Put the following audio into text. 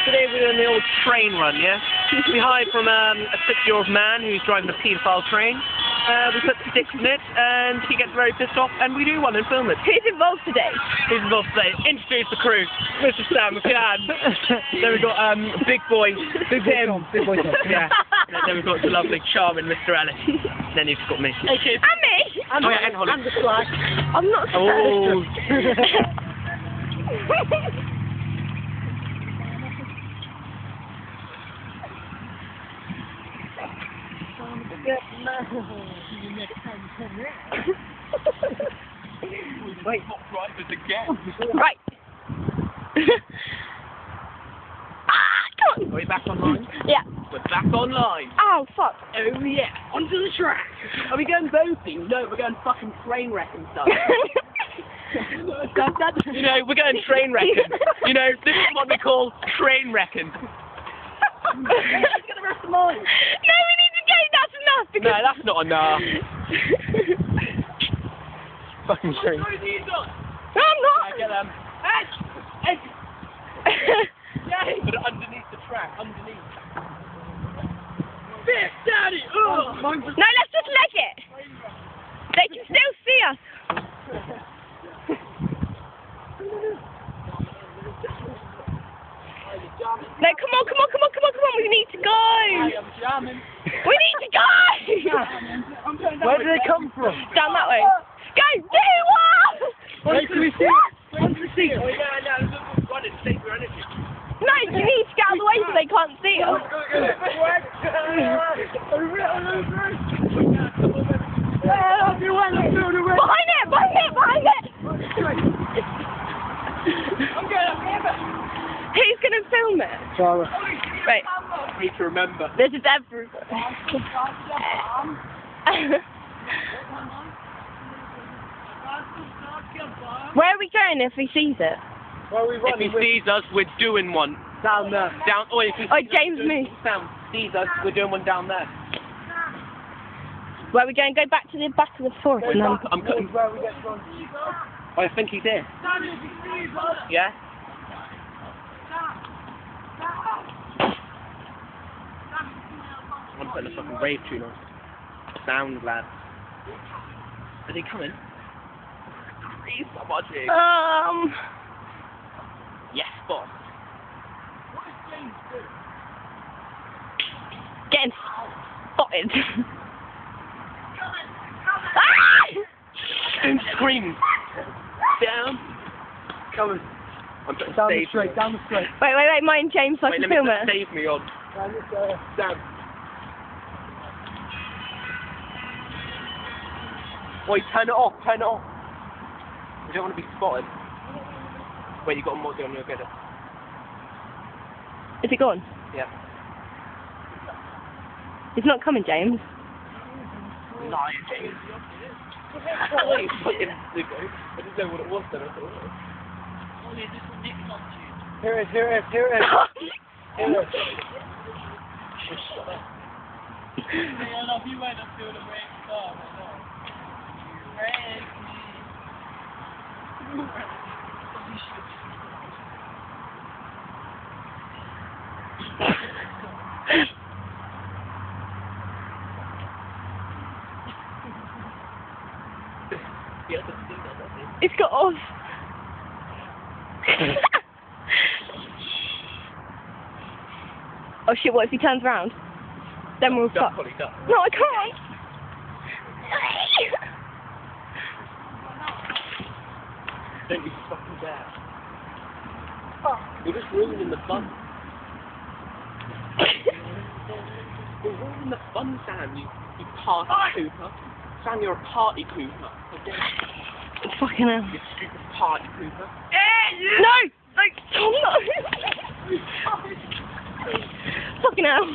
Today we're doing the old train run, yeah? We hide from a 6-year-old man who's driving a paedophile train. We put sticks in it, and he gets very pissed off, and we do one and film it. Who's involved today? Who's involved today? Introduce the crew. Mr. Sam, if you had. Then we've got Big Boy, Big Tim. Big Boy Tom. Yeah. And then we've got the lovely, charming Mr. Ellis. Then you've got me. Okay. And me. And Holly. I'm the flag. I'm not Oh. Wait, what drivers again? Right. Are we back online? Yeah. We're back online. Oh, fuck. Oh yeah, onto the track. Are we going boating? No, we're going fucking train wrecking stuff. You know, we're going train wrecking. You know, this is what we call train wrecking. Let's get the rest of mine. No, we need to go. That's enough. Because... No, that's not enough. Fucking train. No, I'm not. Yeah, get them. Put it underneath the track, underneath. Big Daddy! Oh. No, let's just leg it. They can still see us. No, come on. We need to go. I'm jamming. We need to go. Where do they come from? Down that way. Go, do what? Wait till we see. Wait till we see. Oh yeah, no, run it, save your energy. No, you need to get out of the way so they can't see us. Behind it! Who's going to film it? Sarah. Right. I need to remember. This is everywhere. Where are we going if he sees it? If he sees us, we're doing one. Down there. Down. Oh, if he sees James, me. Sam sees us, we're doing one down there. Where are we going? Go back to the back of the forest. And then... I'm cutting. Oh, I think he's here. Yeah? I'm putting a fucking rave tune on. Sound, lad. Is he coming? Please, I'm watching. Yes, boss. What is James doing? Getting spotted. Don't scream. Down. Coming. I'm putting down the straight. Wait, mine, James, so I can film it. Save me on. Down. Wait, turn it off. You don't want to be spotted. Wait, you got one more down, you'll get it. Is it gone? Yeah. It's not coming, James. Liar, James. I didn't know what it was then. I thought, oh yeah, this will Nick's on tune. Here it is. Here it is. Shut up. Yeah, no, if you went up to the rain star, It's got off. Oh shit, what if he turns around? Then we'll fuck. No, I can't. Don't you fucking dare. You're just ruining the fun. You're ruining the fun, Sam, you party pooper. Sam, you're a party pooper. Fucking hell. You stupid party pooper. No! Like, no! Fucking hell.